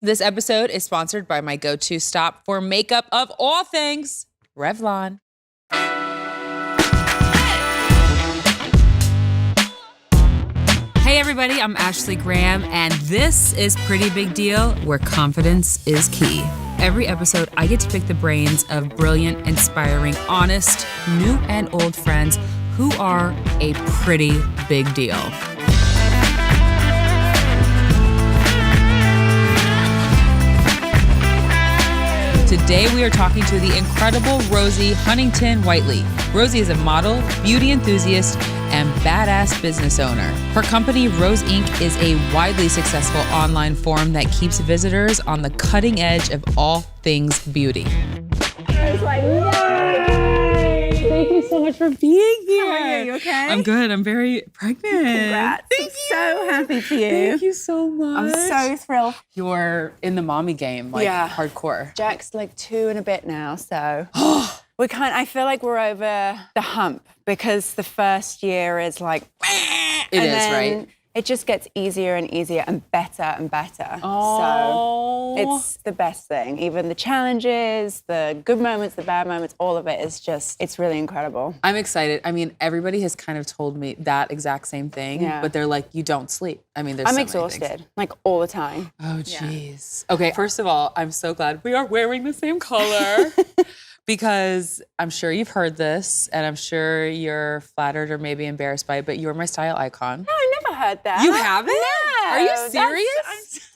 This episode is sponsored by my go-to stop for makeup of all things, Revlon. Hey everybody, I'm Ashley Graham, and this is Pretty Big Deal, where confidence is key. Every episode, I get to pick the brains of brilliant, inspiring, honest, new and old friends who are a pretty big deal. Today, we are talking to the incredible Rosie Huntington Whiteley. Rosie is a model, beauty enthusiast, and badass business owner. Her company, Rose Inc., is a widely successful online forum that keeps visitors on the cutting edge of all things beauty. I was like, yay! Thank you so much for being here. How are you? You okay? I'm good. I'm very pregnant. Congrats. Thank you. So happy for you. Thank you so much. I'm so thrilled. You're in the mommy game, like hardcore. Jack's like 2 and a bit now, so I feel like we're over the hump because the first year is like, It is, right? It just gets easier and easier and better. Oh. So it's the best thing. Even the challenges, the good moments, the bad moments, all of it is just, it's really incredible. I'm excited. I mean, everybody has kind of told me that exact same thing, but they're like, you don't sleep. I mean, I'm exhausted, like all the time. Oh, jeez. Yeah. Okay, first of all, I'm so glad we are wearing the same color. Because I'm sure you've heard this, and I'm sure you're flattered or maybe embarrassed by it, but you're my style icon. No, I never heard that. You haven't? No. Are you serious?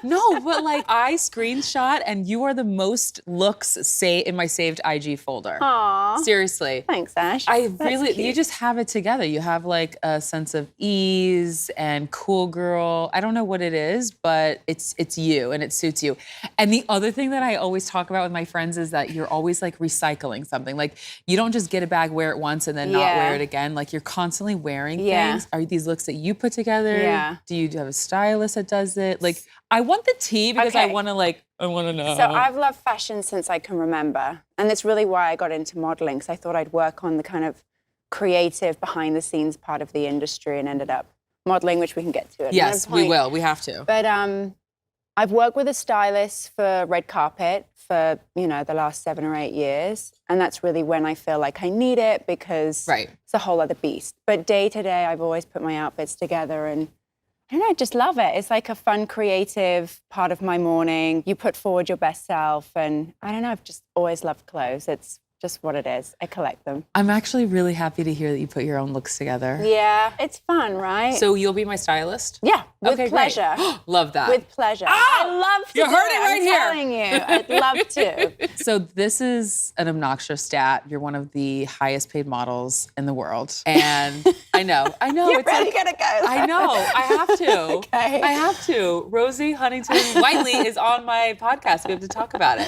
No, but like I screenshot, and you are the most looks in my saved IG folder. Aww. Seriously. Thanks, Ash. You just have it together. You have like a sense of ease and cool girl. I don't know what it is, but it's you and it suits you. And the other thing that I always talk about with my friends is that you're always like recycling something. Like you don't just get a bag, wear it once, and then not wear it again. Like you're constantly wearing things. Are these looks that you put together? Yeah. Do you have a stylist that does it? Like I want the tea because I want to know. So I've loved fashion since I can remember. And that's really why I got into modeling, because I thought I'd work on the kind of creative behind the scenes part of the industry and ended up modeling, which we can get to at Yes, another point. we will. We have to. But I've worked with a stylist for red carpet for, the last 7 or 8 years. And that's really when I feel like I need it because it's a whole other beast. But day to day, I've always put my outfits together and I don't know, I just love it. It's like a fun, creative part of my morning. You put forward your best self. And I don't know, I've just always loved clothes. It's just what it is. I collect them. I'm actually really happy to hear that you put your own looks together. Yeah, it's fun, right? So you'll be my stylist? Yeah, with pleasure. Love that. With pleasure. Oh, I love to you heard it right here. I'm telling you, I'd love to. So this is an obnoxious stat. You're one of the highest paid models in the world. And I know. You're really gonna go there. I know, I have to. Okay. I have to. Rosie Huntington-Whiteley is on my podcast. We have to talk about it.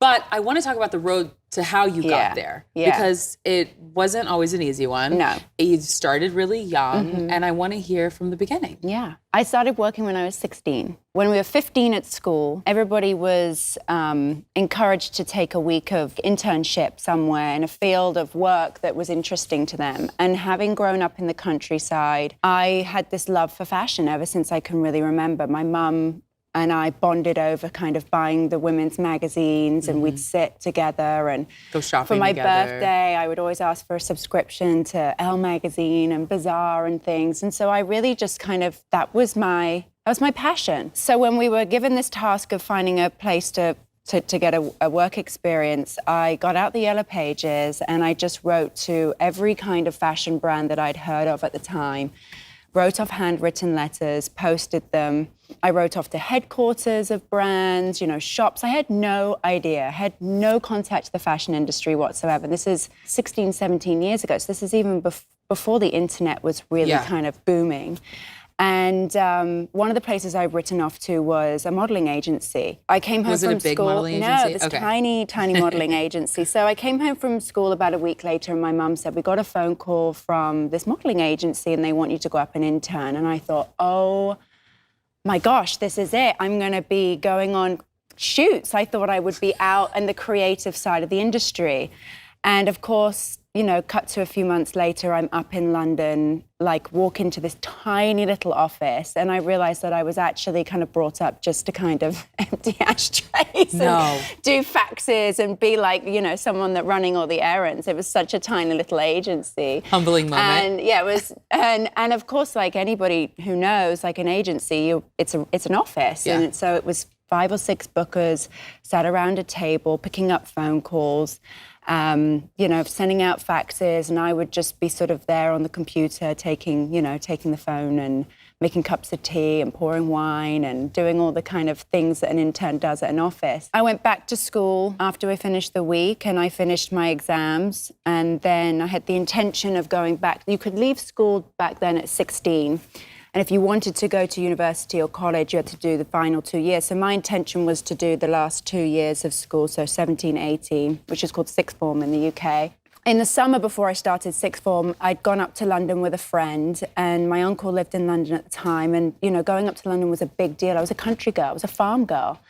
But I want to talk about the road to how you got there. Yeah. Because it wasn't always an easy one. No. You started really young, and I want to hear from the beginning. Yeah. I started working when I was 16. When we were 15 at school, everybody was encouraged to take a week of internship somewhere in a field of work that was interesting to them. And having grown up in the countryside, I had this love for fashion ever since I can really remember. My mum and I bonded over kind of buying the women's magazines and we'd sit together and go shopping for my together. birthday, I would always ask for a subscription to Elle magazine and Bazaar and things. And so I really just kind of, that was my passion. So when we were given this task of finding a place to get a work experience, I got out the Yellow Pages and I just wrote to every kind of fashion brand that I'd heard of at the time, wrote off handwritten letters, posted them. I wrote off the headquarters of brands, shops. I had no idea, had no contact to the fashion industry whatsoever. This is 16, 17 years ago. So this is even before the internet was really kind of booming. And one of the places I've written off to was a modeling agency. I came home from school. Was it a big modeling agency? No, this tiny, tiny modeling agency. So I came home from school about a week later and my mum said, we got a phone call from this modeling agency and they want you to go up and intern. And I thought, oh my gosh, this is it. I'm going to be going on shoots. I thought I would be out in the creative side of the industry. And of course, you know, cut to a few months later, I'm up in London, like walk into this tiny little office, and I realized that I was actually kind of brought up just to kind of empty ashtrays and do faxes and be like, you know, someone that running all the errands. It was such a tiny little agency. Humbling moment. And yeah, it was, and of course, like anybody who knows, like an agency, it's an office, and so it was 5 or 6 bookers sat around a table, picking up phone calls, you know, sending out faxes, and I would just be sort of there on the computer taking the phone and making cups of tea and pouring wine and doing all the kind of things that an intern does at an office. I went back to school after I finished the week, and I finished my exams, and then I had the intention of going back. You could leave school back then at 16. And if you wanted to go to university or college, you had to do the final 2 years. So my intention was to do the last 2 years of school, so 17, 18, which is called sixth form in the UK. In the summer before I started sixth form, I'd gone up to London with a friend, and my uncle lived in London at the time. And, you know, going up to London was a big deal. I was a country girl, I was a farm girl.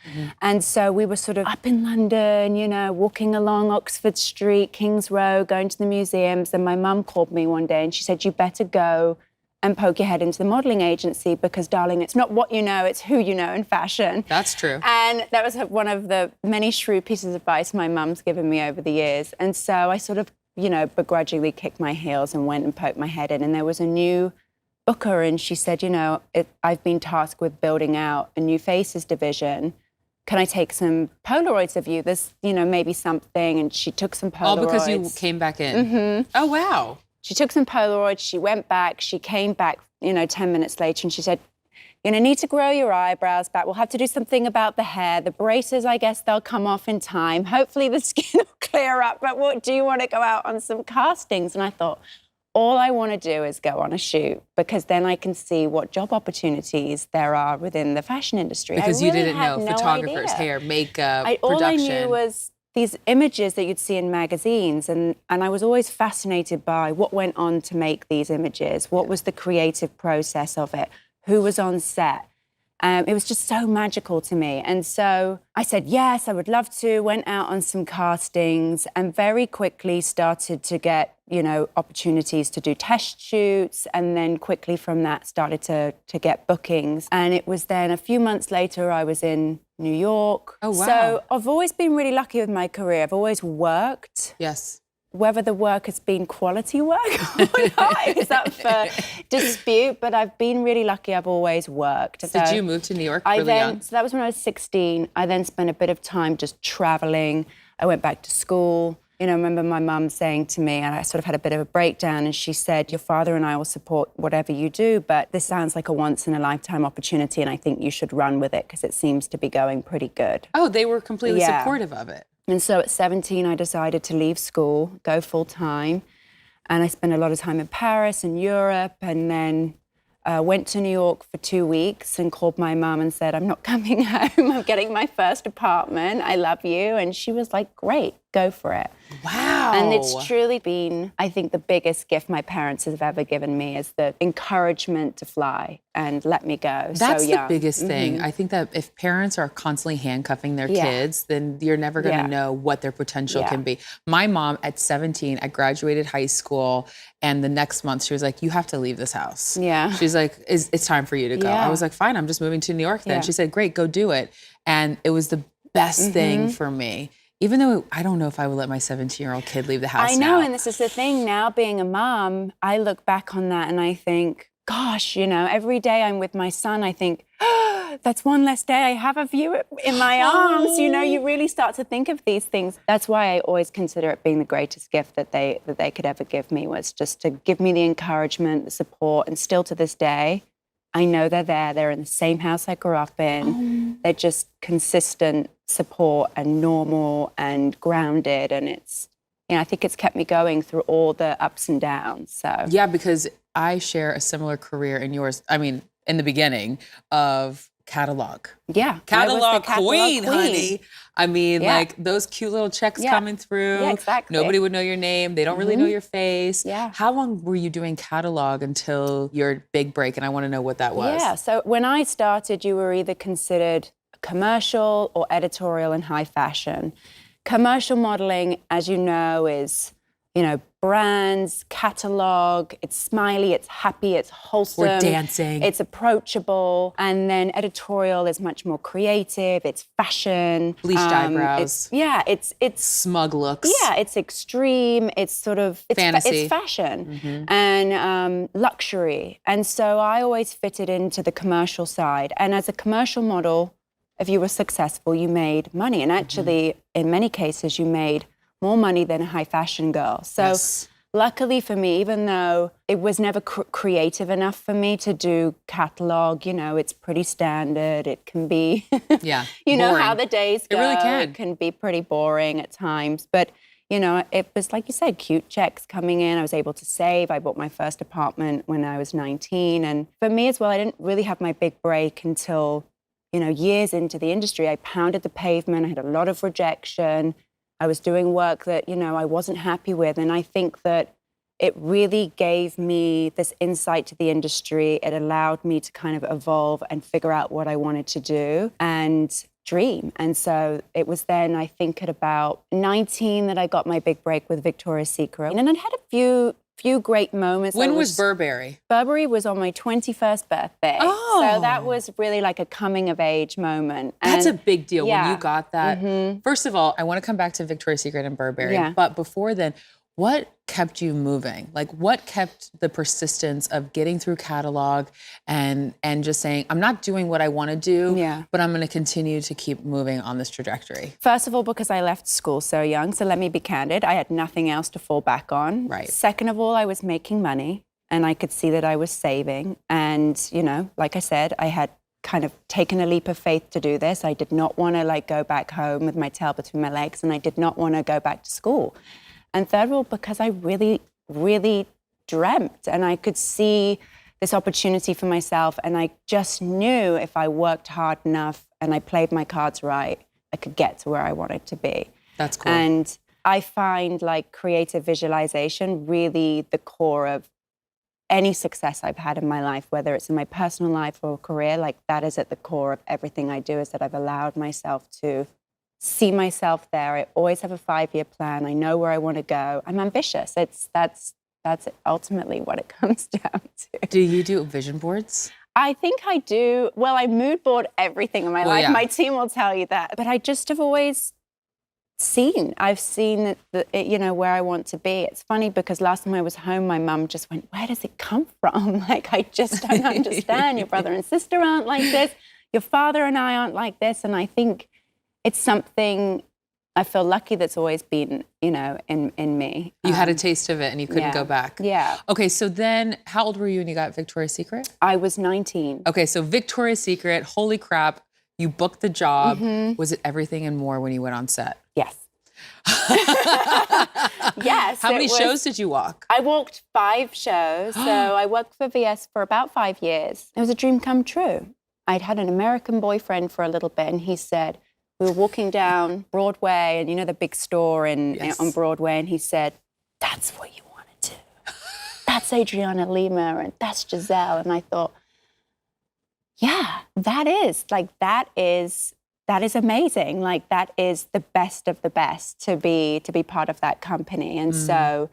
And so we were sort of up in London, you know, walking along Oxford Street, King's Road, going to the museums. And my mum called me one day and she said, "You better go and poke your head into the modelling agency because, darling, it's not what you know, it's who you know in fashion." That's true. And that was one of the many shrewd pieces of advice my mum's given me over the years. And so I sort of, you know, begrudgingly kicked my heels and went and poked my head in. And there was a new booker, and she said, "You know, I've been tasked with building out a new faces division. Can I take some Polaroids of you? There's, you know, maybe something." And she took some Polaroids. All because you came back in. Oh, wow. She took some Polaroids, she went back, she came back, you know, 10 minutes later, and she said, "You're gonna need to grow your eyebrows back. We'll have to do something about the hair. The braces, I guess they'll come off in time. Hopefully the skin will clear up, but what, do you wanna go out on some castings?" And I thought, all I wanna do is go on a shoot, because then I can see what job opportunities there are within the fashion industry. Because you didn't know photographers, hair, makeup, all I production. knew was these images that you'd see in magazines, and I was always fascinated by what went on to make these images, what was the creative process of it, who was on set. It was just so magical to me. And so I said, yes, I would love to, went out on some castings, and very quickly started to get, you know, opportunities to do test shoots, and then quickly from that started to get bookings. And it was then a few months later I was in New York. Oh, wow. So I've always been really lucky with my career. I've always worked. Yes. Whether the work has been quality work or not is up for dispute, but I've been really lucky. I've always worked. So did you move to New York really young? So that was when I was 16. I then spent a bit of time just traveling. I went back to school. You know, I remember my mum saying to me, and I sort of had a bit of a breakdown, and she said, "Your father and I will support whatever you do, but this sounds like a once-in-a-lifetime opportunity, and I think you should run with it because it seems to be going pretty good." Oh, they were completely supportive of it. And so at 17, I decided to leave school, go full-time, and I spent a lot of time in Paris and Europe, and then went to New York for 2 weeks and called my mum and said, "I'm not coming home. I'm getting my first apartment. I love you." And she was like, "Great, go for it." Wow. And it's truly been, I think, the biggest gift my parents have ever given me is the encouragement to fly and let me go. That's so the biggest thing. I think that if parents are constantly handcuffing their kids, then you're never going to know what their potential can be. My mom at 17, I graduated high school, and the next month she was like, "You have to leave this house." Yeah. She's like, it's time for you to go. Yeah. I was like, "Fine, I'm just moving to New York then." Yeah. She said, "Great, go do it." And it was the best thing for me. Even though I don't know if I would let my 17-year-old kid leave the house I know, now. and this is the thing, now being a mom, I look back on that and I think, gosh, you know, every day I'm with my son, I think, that's one less day I have of you in my arms. You know, you really start to think of these things. That's why I always consider it being the greatest gift that they could ever give me, was just to give me the encouragement, the support, and still to this day, I know they're there. They're in the same house I grew up in. They're just consistent support and normal and grounded. And it's, you know, I think it's kept me going through all the ups and downs. So Yeah, because I share a similar career in yours. I mean, in the beginning of catalog. Yeah. Catalog queen, honey. I mean, like those cute little checks coming through. Yeah, exactly. Nobody would know your name. They don't really know your face. Yeah. How long were you doing catalog until your big break? And I want to know what that was. Yeah. So when I started, you were either considered commercial or editorial and high fashion. Commercial modeling, as you know, is brands, catalog. It's smiley, it's happy, it's wholesome. We're dancing. It's approachable. And then editorial is much more creative. It's fashion. Bleached eyebrows. It's smug looks. Yeah, it's extreme. It's sort of fantasy. It's fashion and luxury. And so I always fitted into the commercial side. And as a commercial model, if you were successful, you made money. And actually, in many cases, you made more money than a high fashion girl. So luckily for me, even though it was never creative enough for me to do catalog, it's pretty standard. It can be, you know how the days go. It really can. It can be pretty boring at times. But, it was, like you said, cute checks coming in. I was able to save. I bought my first apartment when I was 19. And for me as well, I didn't really have my big break until, years into the industry. I pounded the pavement. I had a lot of rejection. I was doing work that, I wasn't happy with. And I think that it really gave me this insight to the industry. It allowed me to kind of evolve and figure out what I wanted to do and dream. And so it was then, I think, at about 19 that I got my big break with Victoria's Secret. And I'd had a few great moments. When was Burberry? Burberry was on my 21st birthday. Oh. So that was really like a coming of age moment. That's a big deal when you got that. First of all, I want to come back to Victoria's Secret and Burberry. Yeah. But before then, what kept you moving? Like, what kept the persistence of getting through catalog and just saying, I'm not doing what I want to do, but I'm going to continue to keep moving on this trajectory? First of all, because I left school so young. So let me be candid. I had nothing else to fall back on. Right. Second of all, I was making money and I could see that I was saving. And, like I said, I had kind of taken a leap of faith to do this. I did not want to go back home with my tail between my legs, and I did not want to go back to school. And third of all, because I really, really dreamt and I could see this opportunity for myself. And I just knew if I worked hard enough and I played my cards right, I could get to where I wanted to be. That's cool. And I find creative visualization really the core of any success I've had in my life, whether it's in my personal life or career. That is at the core of everything I do, is that I've allowed myself to see myself there. I always have a 5-year plan. I know where I want to go. I'm ambitious. That's ultimately what it comes down to. Do you do vision boards? I think I do. Well, I mood board everything in my life. Yeah. My team will tell you that. But I just have always I've seen where I want to be. It's funny because last time I was home, my mum just went, where does it come from? I just don't understand. Your brother and sister aren't like this. Your father and I aren't like this. And I think it's something I feel lucky that's always been, in me. You had a taste of it and you couldn't go back. Yeah. Okay, so then how old were you when you got Victoria's Secret? I was 19. Okay, so Victoria's Secret, holy crap, you booked the job. Was it everything and more when you went on set? Yes. Yes. How many shows did you walk? I walked 5 shows. So I worked for VS for about 5 years. It was a dream come true. I'd had an American boyfriend for a little bit, and he said, we were walking down Broadway, and the big store on Broadway, and he said, that's what you want to do. That's Adriana Lima, and that's Giselle. And I thought, yeah, that is amazing. That is the best of the best to be part of that company. And so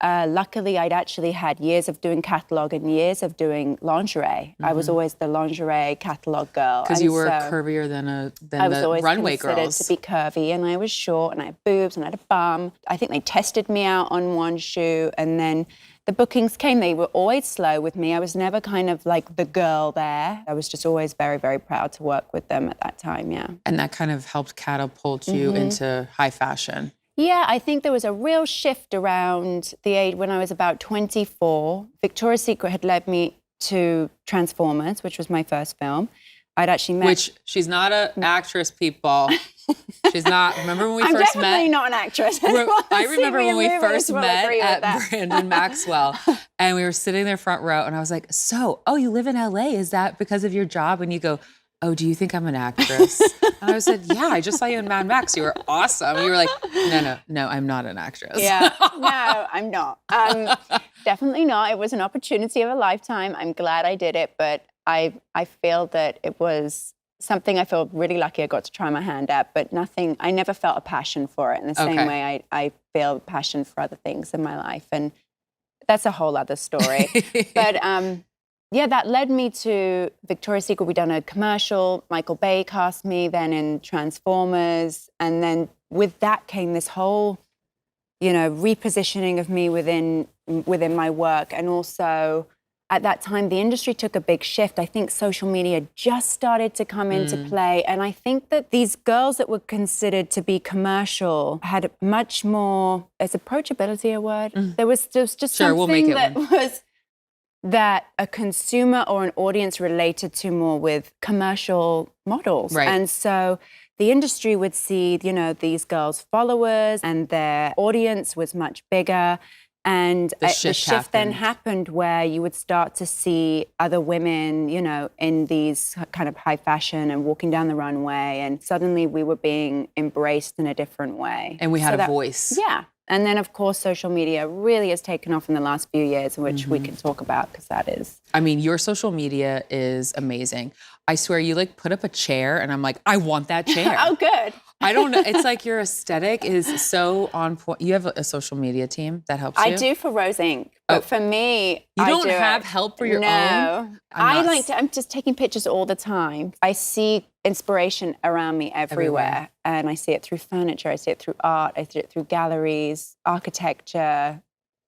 luckily I'd actually had years of doing catalog and years of doing lingerie. I was always the lingerie catalog girl. Because you were curvier than I was the always runway considered girls. to be curvy, and I was short, and I had boobs, and I had a bum. I think they tested me out on one shoot, and then the bookings came. They were always slow with me. I was never kind of the girl there. I was just always very, very proud to work with them at that time, yeah. And that kind of helped catapult you into high fashion. Yeah, I think there was a real shift around the age when I was about 24. Victoria's Secret had led me to Transformers, which was my first film. I'd actually met... Which, she's not an actress, people. She's not. Remember when we I'm first met? I'm definitely not an actress. I remember when we first met at that. Brandon Maxwell, and we were sitting there front row, and I was like, you live in LA? Is that because of your job? And you go, oh, do you think I'm an actress? And I said, yeah, I just saw you in Mad Max. You were awesome. You were like, no, I'm not an actress. Yeah, no, I'm not. Definitely not. It was an opportunity of a lifetime. I'm glad I did it, but I feel that it was something I feel really lucky I got to try my hand at, but nothing, I never felt a passion for it in the same way I feel passion for other things in my life. And that's a whole other story. But yeah, that led me to Victoria's Secret. We'd done a commercial. Michael Bay cast me then in Transformers. And then with that came this whole, repositioning of me within my work. And also at that time, the industry took a big shift. I think social media just started to come into play. And I think that these girls that were considered to be commercial had much more, is approachability a word? There was just something that a consumer or an audience related to more with commercial models. Right. And so the industry would see, these girls' followers and their audience was much bigger. And the shift then happened where you would start to see other women, in these kind of high fashion and walking down the runway. And suddenly we were being embraced in a different way. And we had a voice. Yeah. And then, of course, social media really has taken off in the last few years, which we can talk about because that is. I mean, your social media is amazing. I swear you put up a chair and I'm like, I want that chair. Oh, good. I don't know. It's like your aesthetic is so on point. You have a social media team that helps you? I do for Rose Inc. But for me, you don't have help for your own? No. I'm just taking pictures all the time. I see inspiration around me everywhere. And I see it through furniture. I see it through art. I see it through galleries, architecture,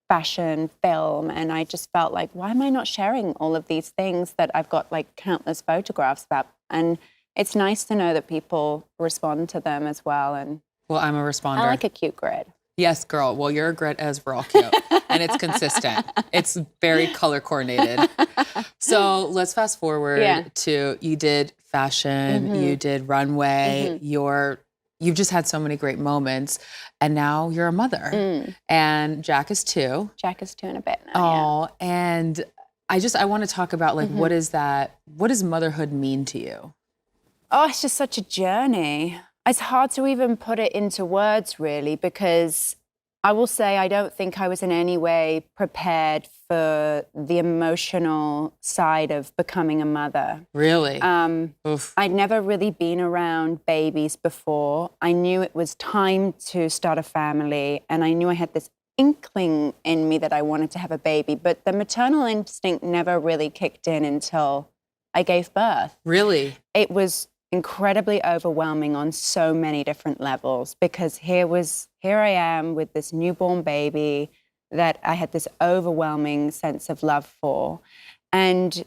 fashion, film. And I just felt like, why am I not sharing all of these things that I've got countless photographs about? And it's nice to know that people respond to them as well. And well, I'm a responder. I like a cute grid. Yes, girl. Well, you're a grid as we're all cute. And it's consistent. It's very color coordinated. So let's fast forward to you did fashion, you did runway, you've just had so many great moments. And now you're a mother. And Jack is 2. Jack is 2 and a bit now. Oh, and I want to talk about what does motherhood mean to you? Oh, it's just such a journey. It's hard to even put it into words, really, because I will say I don't think I was in any way prepared for the emotional side of becoming a mother. Really? I'd never really been around babies before. I knew it was time to start a family, and I knew I had this inkling in me that I wanted to have a baby, but the maternal instinct never really kicked in until I gave birth. Really? It was incredibly overwhelming on so many different levels because here I am with this newborn baby that I had this overwhelming sense of love for. And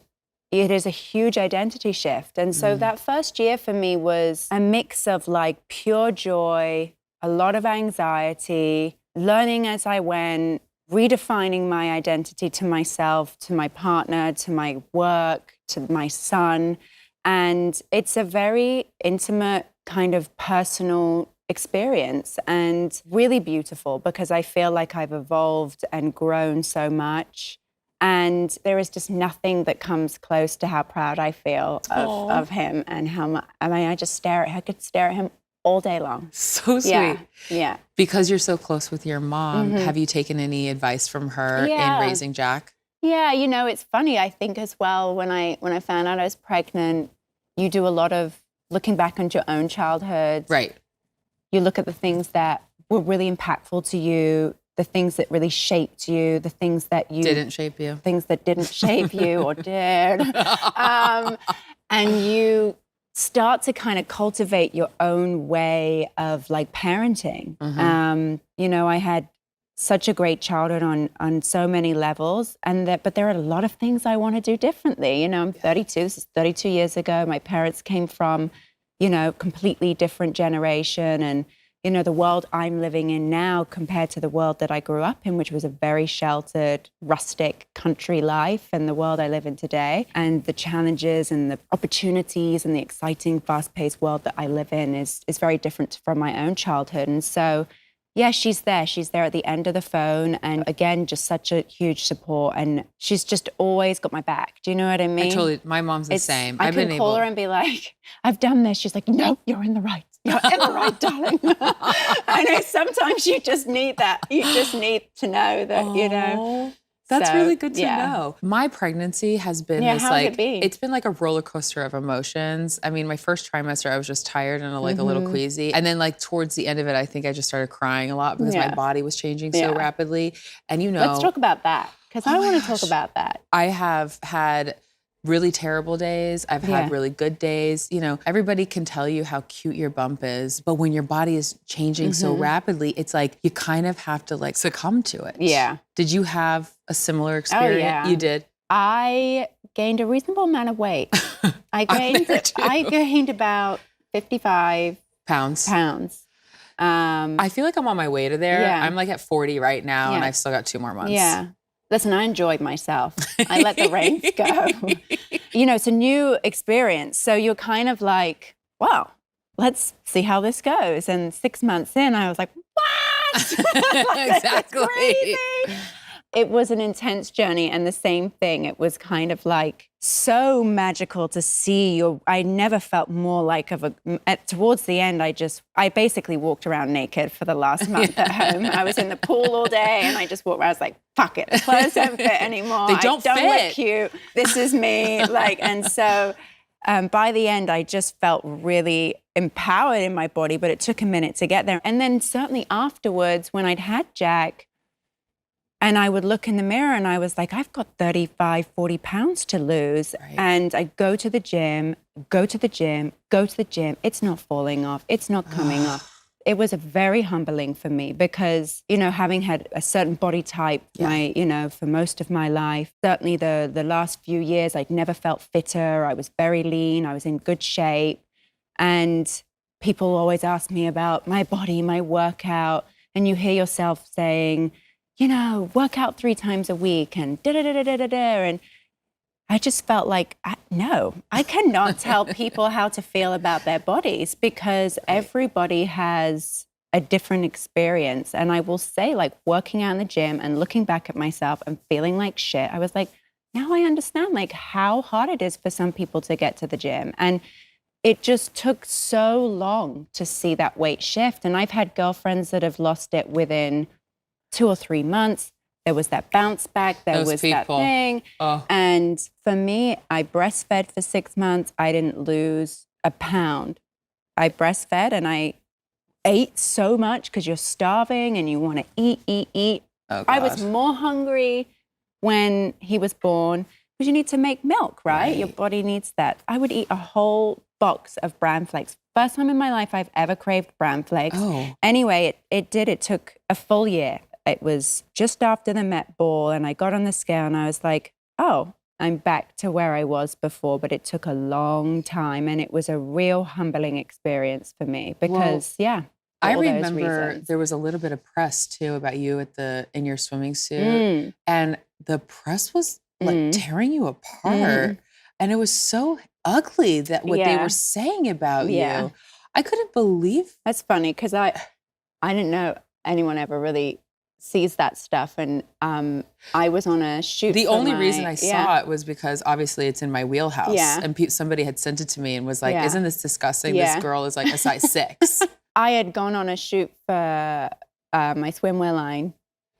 it is a huge identity shift. And so that first year for me was a mix of pure joy, a lot of anxiety, learning as I went, redefining my identity to myself, to my partner, to my work, to my son. And it's a very intimate kind of personal experience and really beautiful because I feel like I've evolved and grown so much. And there is just nothing that comes close to how proud I feel of him and how much, I could stare at him all day long. So sweet. Yeah. Because you're so close with your mom, have you taken any advice from her in raising Jack? Yeah, it's funny. I think as well, when I found out I was pregnant, you do a lot of looking back on your own childhood. Right. You look at the things that were really impactful to you, the things that really shaped you, the things that didn't shape you. Things that didn't shape you or did. And you start to kind of cultivate your own way of parenting. I had such a great childhood on so many levels, but there are a lot of things I want to do differently. I'm 32. This is 32 years ago. My parents came from, completely different generation, and the world I'm living in now compared to the world that I grew up in, which was a very sheltered, rustic country life, and the world I live in today, and the challenges and the opportunities and the exciting, fast-paced world that I live in is very different from my own childhood. And so yeah, she's there. She's there at the end of the phone. And again, just such a huge support. And she's just always got my back. Do you know what I mean? My mom's the same. I can call her and be like, I've done this. She's like, no, you're in the right. You're in the right, darling. I know sometimes you just need that. You just need to know that, That's So, really good to yeah. know. My pregnancy has been Yeah, this how's like, it been? it's been like a roller coaster of emotions. I mean, my first trimester, I was just tired and like a little queasy. And then like towards the end of it, I think I just started crying a lot because my Yeah. body was changing so Yeah. rapidly. And you know, Let's talk about that, because I my want to talk gosh. about that. I have had really terrible days. I've Yeah. had really good days. You know, everybody can tell you how cute your bump is, but when your body is changing so rapidly, it's like you kind of have to like succumb to it. Yeah. Did you have a similar experience? yeah. You did? I gained a reasonable amount of weight. I gained about 55 Pounds. I I feel like I'm on my way to there. Yeah. I'm like at 40 right now and Yeah. I've still got 2 more months. Yeah. Listen, I enjoyed myself. I let the reins go. You know, it's a new experience. So you're kind of like, well, let's see how this goes. And 6 months in, I was like, what? Exactly. Crazy. It was an intense journey, and the same thing. It was kind of like so magical to see I never felt more like towards the end, I basically walked around naked for the last month at home. I was in the pool all day and I just walked around. I was like, fuck it, the clothes don't fit anymore. They don't I don't fit. look cute. This is me. And so by the end, I just felt really empowered in my body, but it took a minute to get there. And then certainly afterwards, when I'd had Jack, and I would look in the mirror and I was like, I've got 35, 40 pounds to lose. Right. And I go to the gym. It's not falling off. It's not coming off. It was very humbling for me because, you know, having had a certain body type, for most of my life, certainly the last few years, I'd never felt fitter. I was very lean. I was in good shape. And people always ask me about my body, my workout. And you hear yourself saying, you know, work out 3 times a week and da-da-da-da-da-da. And I just felt like, no, I cannot tell people how to feel about their bodies because everybody has a different experience. And I will say, like, working out in the gym and looking back at myself and feeling like shit, I was like, now I understand, like, how hard it is for some people to get to the gym. And it just took so long to see that weight shift. And I've had girlfriends that have lost it within 2 or 3 months. There was that bounce back. There was that thing. Oh. And for me, I breastfed for 6 months. I didn't lose a pound. I breastfed and I ate so much because you're starving and you want to eat. Oh, I was more hungry when he was born because you need to make milk, right? Your body needs that. I would eat a whole box of bran flakes. First time in my life I've ever craved bran flakes. Oh. Anyway, it took a full year. It was just after the Met Ball and I got on the scale and I was like, oh, I'm back to where I was before, but it took a long time and it was a real humbling experience for me because, I all those remember reasons. there was a little bit of press too about you in your swimming suit and the press was like tearing you apart and it was so ugly that what they were saying about you. I couldn't believe. That's funny because I didn't know anyone ever really sees that stuff. And I was on a shoot. The only reason I saw it was because obviously it's in my wheelhouse. And somebody had sent it to me and was like, isn't this disgusting? This girl is like a size 6. I had gone on a shoot for my swimwear line.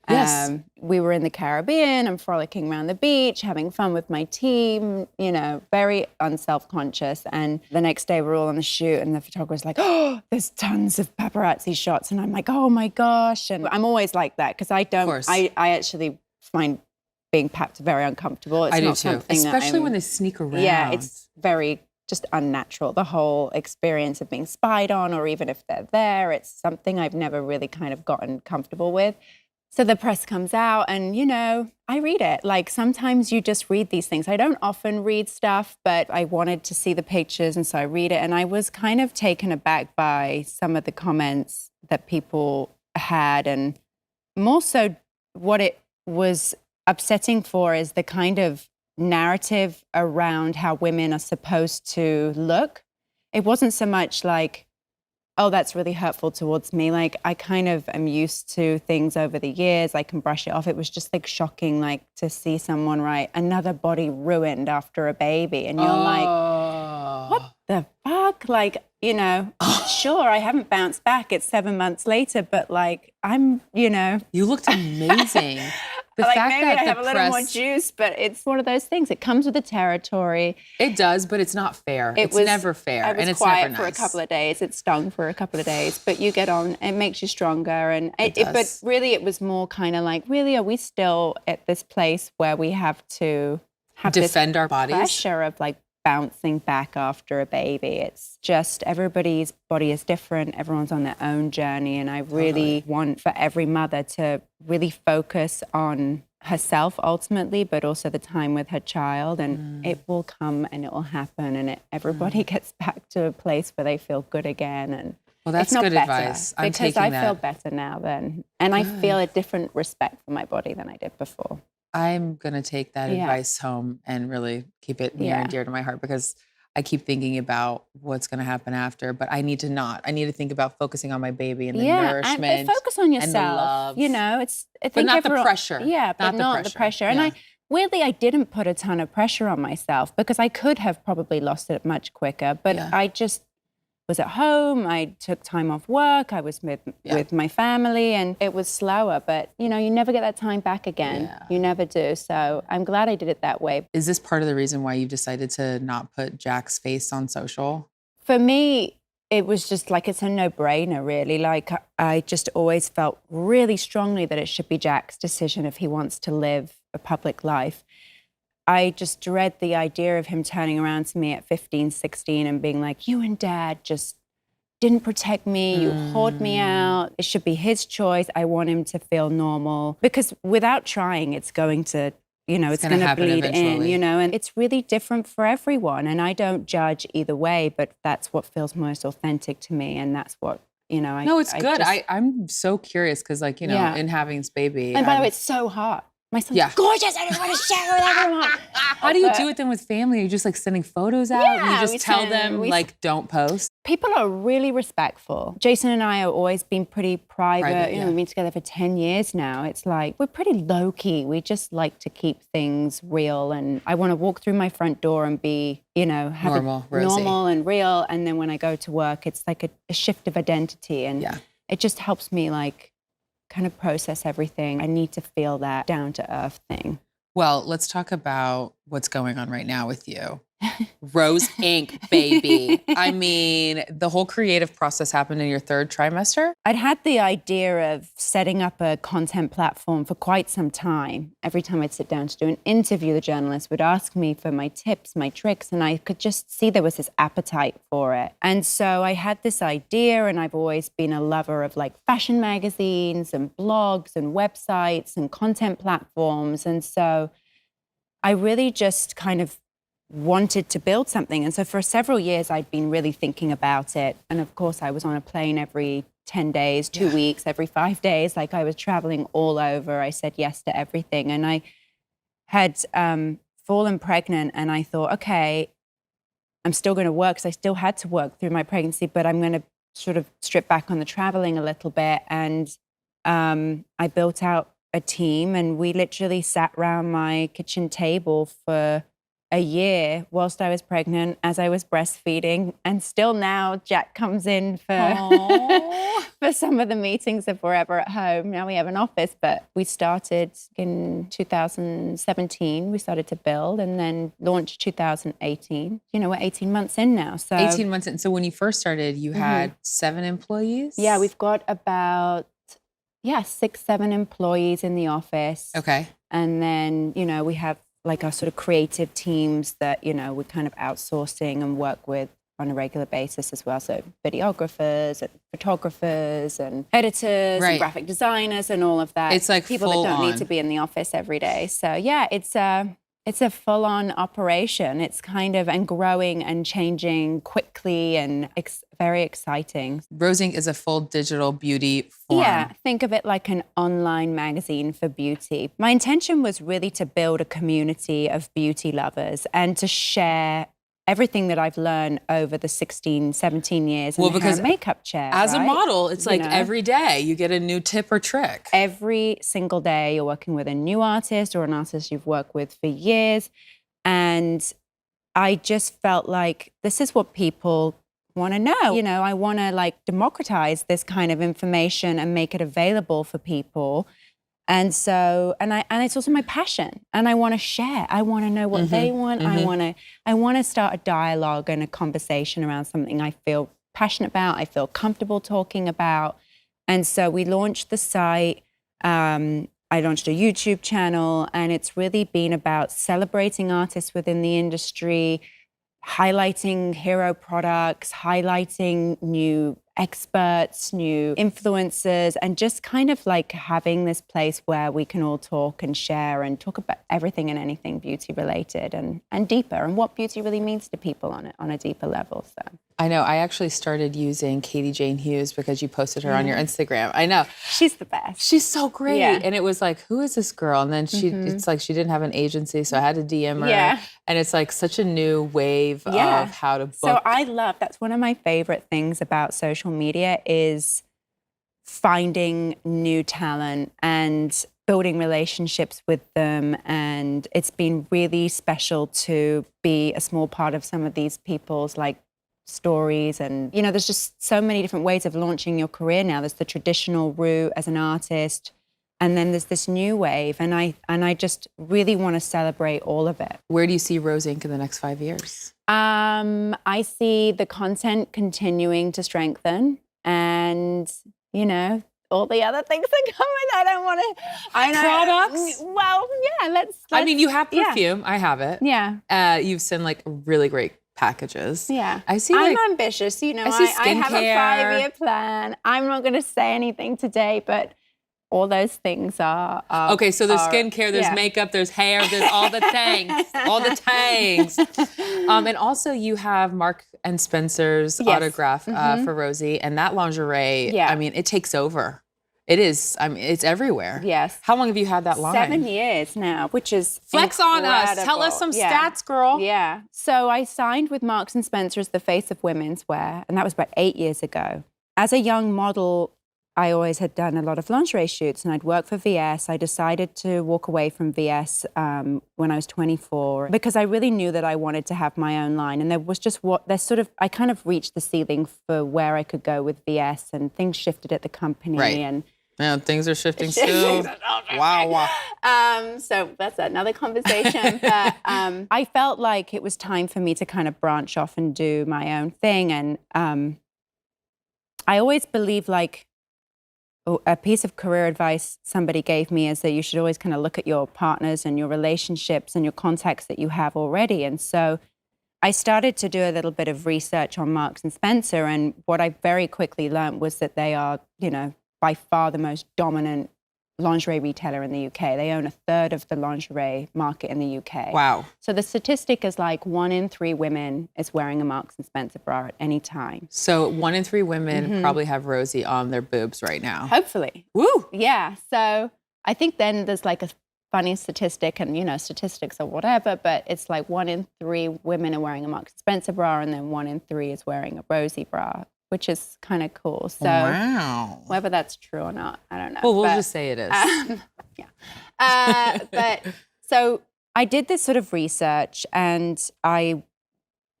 Yes. We were in the Caribbean and frolicking around the beach, having fun with my team, you know, very unself-conscious. And the next day we're all on the shoot and the photographer's like, oh, there's tons of paparazzi shots. And I'm like, oh my gosh. And I'm always like that because I actually find being papped very uncomfortable. It's I do not too. something Especially when they sneak around. Yeah, it's very just unnatural. The whole experience of being spied on, or even if they're there, it's something I've never really kind of gotten comfortable with. So the press comes out and, you know, I read it. Like sometimes you just read these things. I don't often read stuff, but I wanted to see the pictures and so I read it. And I was kind of taken aback by some of the comments that people had. And more so what it was upsetting for is the kind of narrative around how women are supposed to look. It wasn't so much like, oh, that's really hurtful towards me. Like, I kind of am used to things over the years. I can brush it off. It was just like shocking, like to see someone write another body ruined after a baby. And you're like, what the fuck? Like, you know, sure, I haven't bounced back. It's 7 months later, but like, I'm, you know. You looked amazing. The like, fact maybe that I have the a little more press- juice, but it's one of those things. It comes with the territory. It does, but it's not fair. It's never fair. I was and it's quiet never for a nice. couple of days. It stung for a couple of days, but you get on. It makes you stronger. And It but does. really, it was more kind of like, really, are we still at this place where we have to have Defend this our bodies? pressure of like bouncing back after a baby? It's just everybody's body is different. Everyone's on their own journey, and I really want for every mother to really focus on herself ultimately, but also the time with her child, and it will come and it will happen, and everybody gets back to a place where they feel good again. And Well, that's it's not good better, advice. I'm because taking I that. feel better now and I feel a different respect for my body than I did before. I'm going to take that Yeah. advice home and really keep it near and dear to my heart, because I keep thinking about what's going to happen after, but I need to not. I need to think about focusing on my baby and the nourishment. And focus on yourself. and the love. You know, it's I think But not everyone, the pressure. Yeah, but not the pressure. And Yeah. I didn't put a ton of pressure on myself, because I could have probably lost it much quicker. But Yeah. I just was at home. I took time off work. I was with my family, and it was slower. But you know, you never get that time back again. Yeah. You never do. So I'm glad I did it that way. Is this part of the reason why you've decided to not put Jack's face on social? For me, it was just like, it's a no-brainer, really. Like, I just always felt really strongly that it should be Jack's decision if he wants to live a public life. I just dread the idea of him turning around to me at 15, 16 and being like, you and Dad just didn't protect me. You hauled me out. It should be his choice. I want him to feel normal. Because without trying, it's going to, you know, it's going to happen bleed in, eventually. you know, and it's really different for everyone. And I don't judge either way, but that's what feels most authentic to me. And that's what, you know, No, it's good. just- I'm so curious because, like, you know, Yeah. in having this baby. And by the I'm- way, it's so hot. My son's Yeah. gorgeous. I just want to share it with everyone. How do you do it then with family? Are you just like sending photos out? Yeah, you just we tell send- them we- like don't post? People are really respectful. Jason and I have always been pretty private. Private, You know, yeah. we've been together for 10 years now. It's like, we're pretty low key. We just like to keep things real. And I want to walk through my front door and be, you know, have Normal, it Rosie. normal and real. And then when I go to work, it's like a shift of identity. And Yeah. it just helps me like kind of process everything. I need to feel that down to earth thing. Well, let's talk about what's going on right now with you. Rose Inc., baby. I mean, the whole creative process happened in your third trimester? I'd had the idea of setting up a content platform for quite some time. Every time I'd sit down to do an interview, the journalist would ask me for my tips, my tricks, and I could just see there was this appetite for it. And so I had this idea, and I've always been a lover of like fashion magazines and blogs and websites and content platforms. And so I really just kind of wanted to build something. And so for several years, I'd been really thinking about it. And of course, I was on a plane every 10 days, 2 weeks, every 5 days. Like, I was traveling all over. I said yes to everything. And I had fallen pregnant, and I thought, okay, I'm still going to work, because I still had to work through my pregnancy, but I'm going to sort of strip back on the traveling a little bit. And I built out a team, and we literally sat around my kitchen table for a year whilst I was pregnant, as I was breastfeeding. And still now Jack comes in for for some of the meetings if we're ever at home. Now we have an office, but we started in 2017. We started to build, and then launched 2018. You know, we're 18 months in now. So 18 months in. So when you first started, you had 7 employees? yeah, we've got about 6, 7 employees in the office. Okay. And then, you know, we have like our sort of creative teams that, you know, we're kind of outsourcing and work with on a regular basis as well. So videographers and photographers and editors Right. and graphic designers and all of that. It's like people full that don't on. need to be in the office every day. So yeah, it's a full-on operation. It's kind of, and growing and changing quickly, and very exciting. Rosie Inc. is a full digital beauty forum. Yeah, think of it like an online magazine for beauty. My intention was really to build a community of beauty lovers and to share everything that I've learned over the 16, 17 years in Well, the hair because and makeup chair. As a right? model, it's You like know? every day you get a new tip or trick. Every single day you're working with a new artist or an artist you've worked with for years. And I just felt like this is what people want to know. You know, I want to like democratize this kind of information and make it available for people. And so, and it's also my passion, and I want to share. I want to know what they want. I want to start a dialogue and a conversation around something I feel passionate about, I feel comfortable talking about. And so we launched the site. I launched a YouTube channel, and it's really been about celebrating artists within the industry, highlighting hero products, highlighting new experts, new influencers, and just kind of like having this place where we can all talk and share and talk about everything and anything beauty related and deeper, and what beauty really means to people on a deeper level. So I know. I actually started using Katie Jane Hughes because you posted her on your Instagram. I know. She's the best. She's so great. Yeah. And it was like, who is this girl? And then it's like she didn't have an agency, so I had to DM her. Yeah. And it's like such a new wave of how to book. So that's one of my favorite things about social media is finding new talent and building relationships with them. And it's been really special to be a small part of some of these people's like stories. And, you know, there's just so many different ways of launching your career now. There's the traditional route as an artist, and then there's this new wave. And I just really want to celebrate all of it. Where do you see Rose Inc. in the next 5 years? I see the content continuing to strengthen, and, you know, all the other things that come with. I don't want to. Products? Well, yeah. Let's. I mean, you have yeah. perfume. I have it. Yeah. You've sent like really great packages. Yeah. I see. I'm like, ambitious. You know, I see I have a skincare. 5-year plan. I'm not going to say anything today, but all those things are okay, so there's skincare, there's makeup, there's hair, there's all the things, all the tangs. And also you have Mark and Spencer's autograph for Rosie, and that lingerie, I mean, it takes over. It is, I mean, it's everywhere. Yes. How long have you had that line? 7 years now, which is Flex incredible. on us. Tell us some stats, girl. Yeah. So I signed with Marks and Spencer as the face of women's wear, and that was about 8 years ago. As a young model, I always had done a lot of lingerie shoots, and I'd worked for VS. I decided to walk away from VS when I was 24 because I really knew that I wanted to have my own line. And there was just I kind of reached the ceiling for where I could go with VS, and things shifted at the company. Right. And yeah, things are shifting still. Wow. So that's another conversation. But I felt like it was time for me to kind of branch off and do my own thing. And I always believe like, a piece of career advice somebody gave me is that you should always kind of look at your partners and your relationships and your contacts that you have already. And so I started to do a little bit of research on Marks and Spencer, and what I very quickly learned was that they are, you know, by far the most dominant lingerie retailer in the UK. They own 1/3 of the lingerie market in the UK. Wow. So the statistic is like 1 in 3 women is wearing a Marks and Spencer bra at any time. So 1 in 3 women probably have Rosie on their boobs right now. Hopefully. Woo! Yeah. So I think then there's like a funny statistic, and, you know, statistics or whatever, but it's like 1 in 3 women are wearing a Marks and Spencer bra, and then 1 in 3 is wearing a Rosie bra, which is kind of cool. So whether that's true or not, I don't know. Well, we'll just say it is. But so I did this sort of research, and I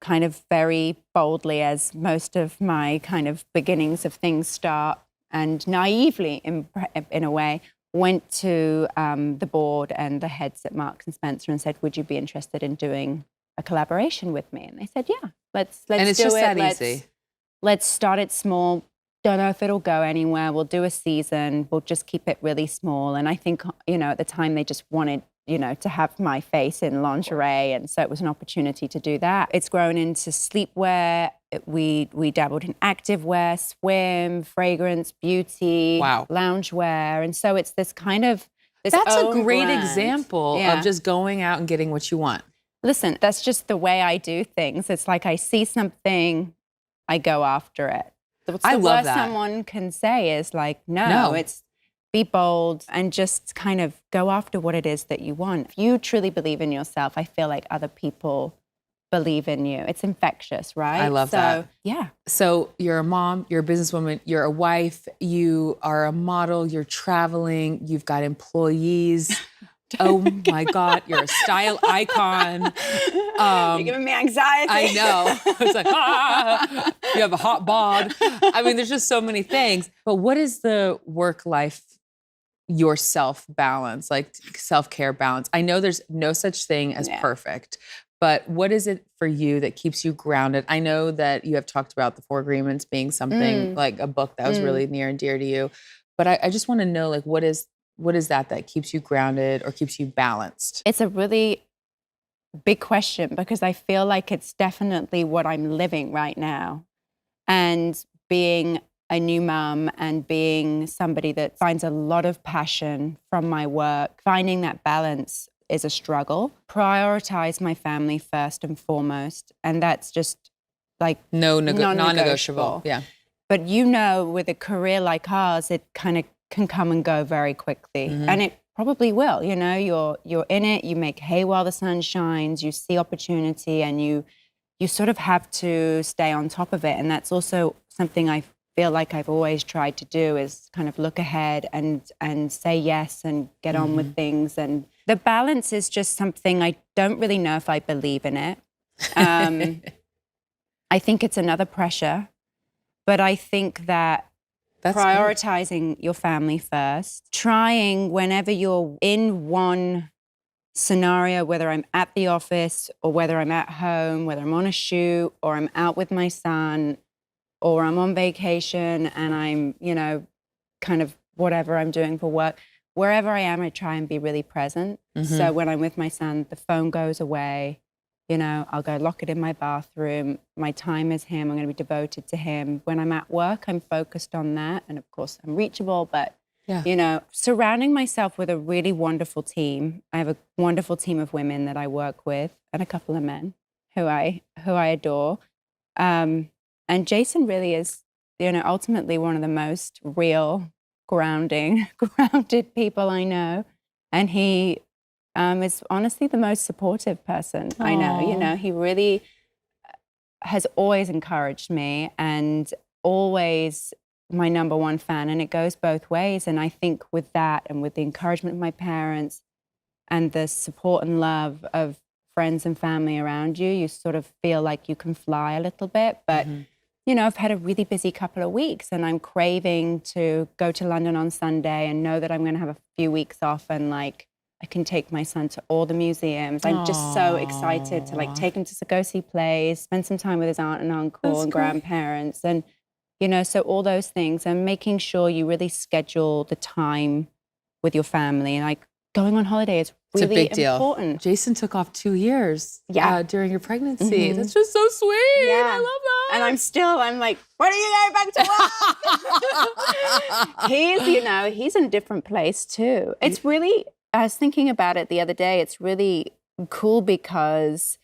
kind of very boldly, as most of my kind of beginnings of things start, and naively in a way, went to the board and the heads at Marks and Spencer and said, would you be interested in doing a collaboration with me? And they said, yeah, let's do it. And it's just that easy. Let's start it small. Don't know if it'll go anywhere. We'll do a season. We'll just keep it really small. And I think, you know, at the time they just wanted, you know, to have my face in lingerie. And so it was an opportunity to do that. It's grown into sleepwear. We dabbled in activewear, swim, fragrance, beauty, loungewear. And so it's this kind of, that's a great example of just going out and getting what you want. Listen, that's just the way I do things. It's like I see something, I go after it. I love worst that. Someone can say is like, no, it's be bold and just kind of go after what it is that you want. If you truly believe in yourself, I feel like other people believe in you. It's infectious, right? I love that. Yeah. So you're a mom, you're a businesswoman, you're a wife, you are a model, you're traveling, you've got employees. Oh my God, you're a style icon. You're giving me anxiety. I know. It's like, you have a hot bod. I mean, there's just so many things. But what is the work life, your self-balance, like self-care balance? I know there's no such thing as perfect, but what is it for you that keeps you grounded? I know that you have talked about the 4 Agreements being something like a book that was really near and dear to you, but I just want to know, like, what is that keeps you grounded or keeps you balanced? It's a really big question because I feel like it's definitely what I'm living right now. And being a new mom and being somebody that finds a lot of passion from my work, finding that balance is a struggle. Prioritize my family first and foremost. And that's just like non-negotiable. Yeah. But with a career like ours, it kind of can come and go very quickly. And it probably will. You're in it, you make hay while the sun shines, you see opportunity, and you sort of have to stay on top of it. And that's also something I feel like I've always tried to do, is kind of look ahead and say yes and get on with things. And the balance is just something I don't really know if I believe in it. I think it's another pressure, but I think that that's prioritizing your family first, trying whenever you're in one scenario, whether I'm at the office or whether I'm at home, whether I'm on a shoot or I'm out with my son or I'm on vacation and I'm, kind of whatever I'm doing for work, wherever I am, I try and be really present. So when I'm with my son, the phone goes away. I'll go lock it in my bathroom. My time is him. I'm going to be devoted to him. When I'm at work, I'm focused on that. And of course, I'm reachable, but, surrounding myself with a really wonderful team. I have a wonderful team of women that I work with and a couple of men who I adore. And Jason really is, ultimately one of the most real, grounded people I know. And he is honestly the most supportive person I know. He really has always encouraged me and always my number one fan. And it goes both ways. And I think with that and with the encouragement of my parents and the support and love of friends and family around you, you sort of feel like you can fly a little bit. But, I've had a really busy couple of weeks and I'm craving to go to London on Sunday and know that I'm going to have a few weeks off and I can take my son to all the museums. I'm just so excited to take him to go see plays, spend some time with his aunt and uncle and grandparents. And, so all those things and making sure you really schedule the time with your family. And going on holiday is really it's a big important. Deal. Jason took off 2 years during your prepregnancy. That's just so sweet. Yeah. I love that. And I'm like, when are you going back to work? He's in a different place too. It's really, I was thinking about it the other day. It's really cool because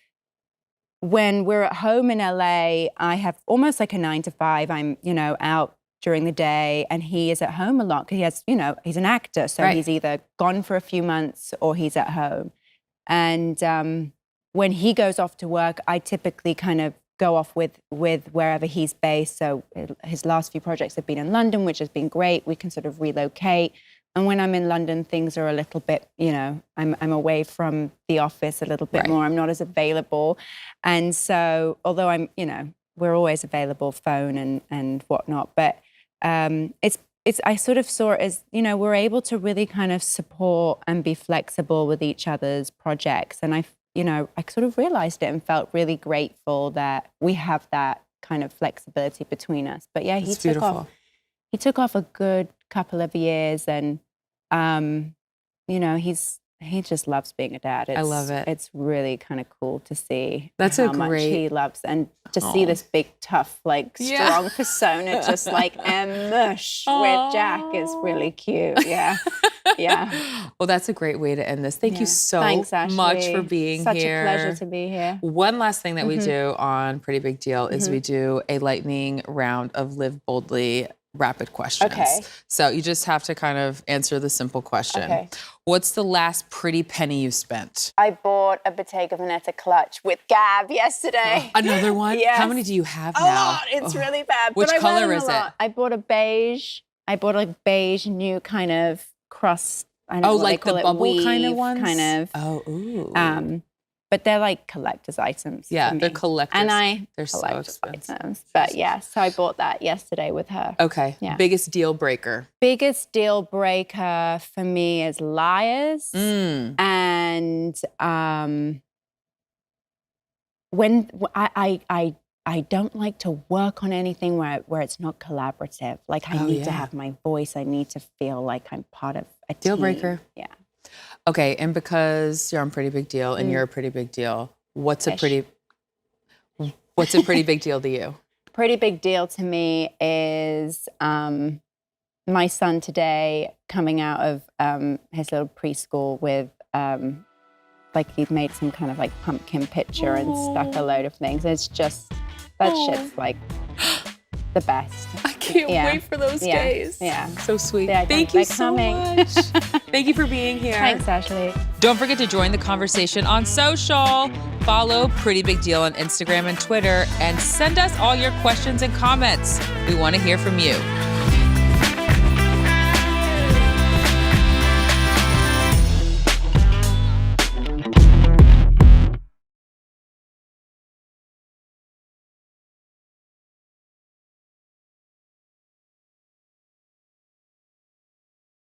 when we're at home in LA, I have almost like a 9 to 5. I'm, out during the day and he is at home a lot because he has, he's an actor. So he's either gone for a few months or he's at home. And when he goes off to work, I typically kind of go off with wherever he's based. So his last few projects have been in London, which has been great. We can sort of relocate. And when I'm in London, things are a little bit, I'm away from the office a little bit more. I'm not as available. And so, although I'm, we're always available, phone and whatnot. But I sort of saw it as, we're able to really kind of support and be flexible with each other's projects. And I sort of realized it and felt really grateful that we have that kind of flexibility between us. But yeah, he took off a good couple of years and, he just loves being a dad. I love it. It's really kind of cool to see how much he loves and to see this big, tough, strong persona just emush with Jack is really cute. Yeah. Yeah. Well, that's a great way to end this. Thank you so much for being here. Such a pleasure to be here. One last thing that we do on Pretty Big Deal is we do a lightning round of Live Boldly rapid questions. Okay. So you just have to kind of answer the simple question. Okay. What's the last pretty penny you spent? I bought a Bottega Veneta clutch with Gab yesterday. Another one? Yes. How many do you have now? A lot. It's really bad. Which color is it? I bought a beige. I bought a beige new kind of cross. I don't know what like they call the it, bubble weave, kind of ones? Kind of. Oh, ooh. But they're like collector's items. Yeah, for me. they're collectors. And I they're so collect expensive. items. But yeah, so I bought that yesterday with her. Okay. Yeah. Biggest deal breaker. Biggest deal breaker for me is liars. And when I don't like to work on anything where it's not collaborative. Like I need to have my voice. I need to feel like I'm part of a Deal team. breaker. Yeah. Okay, and because you're on Pretty Big Deal and you're a pretty big deal, what's a pretty big deal to you? Pretty big deal to me is my son today coming out of his little preschool with like he'd made some kind of like pumpkin picture and stuck a load of things. It's just that shit's like the best. I can't wait for those days. Yeah. So sweet. Yeah, Thank you so much. Thank you for being here. Thanks, Ashley. Don't forget to join the conversation on social. Follow Pretty Big Deal on Instagram and Twitter, and send us all your questions and comments. We want to hear from you.